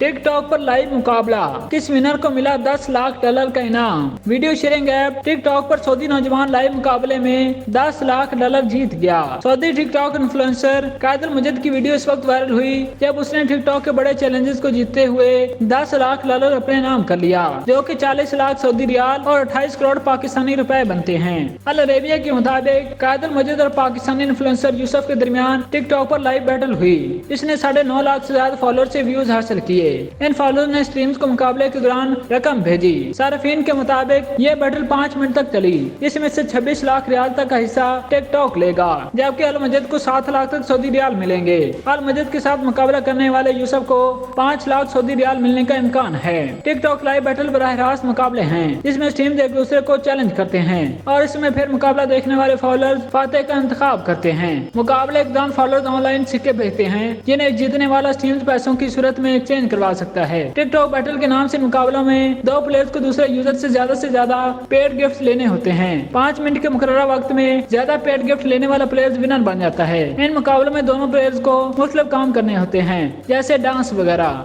Tick tock पर live मुकाबला, किस विनर को मिला $10 लाख का इनाम। Video sharing app tick tock पर सऊदी नौजवान लाइव मुकाबले में $10 लाख जीत गया। सऊदी टिक टॉक इन्फ्लुएंसर कायद अल मुजद की वीडियो इस वक्त वायरल हुई जब उसने टिक टॉक के बड़े चैलेंजेस को जीतते हुए $10 लाख अपने नाम कर लिया, जो कि 40 लाख सऊदी रियाल और 28 करोड़ पाकिस्तानी रुपए बनते हैं। अल अरेबिया के मुताबिक कायद अल मुजद और पाकिस्तानी इन्फ्लुएंसर यूसुफ के दरमियान टिक टॉक पर लाइव बैटल हुई। इसने 9.5 लाख से ज्यादा फॉलोअर से व्यूज हासिल किए। इन फॉलोअर ने स्ट्रीम्स को मुकाबले के दौरान रकम भेजी। सार्फिन के मुताबिक ये बैटल 5 मिनट तक चली। इसमें से 26 लाख रियाल तक का हिस्सा टिक टॉक लेगा, जबकि अल मजिद को 7 लाख तक सऊदी रियाल मिलेंगे। अल मजिद के साथ मुकाबला करने वाले यूसुफ को 5 लाख सऊदी रियाल मिलने का इम्कान है। टिक टॉक लाइव बैटल बराह रास्त मुकाबले हैं, जिसमें टीम्स एक दूसरे को चैलेंज करते हैं और इसमें फिर मुकाबला देखने वाले फॉलोअर्स फातेह का इंतखाब करते हैं। मुकाबले के दौरान फॉलोअर्स ऑनलाइन सिक्के भेजते हैं, जिन्हें जीतने वाला टीम्स पैसों की सूरत में एक्सचेंज करवा सकता है। टिक टॉक बैटल के नाम से मुकाबलों में 2 प्लेयर्स को दूसरे यूजर से ज्यादा पेड गिफ्ट लेने होते हैं। 5 मिनट के मुकर्ररा वक्त में ज्यादा पेड गिफ्ट लेने वाला प्लेयर विनर बन जाता है। इन मुकाबलों में दोनों प्लेयर्स को मुख्तलिफ काम करने होते हैं, जैसे डांस वगैरह।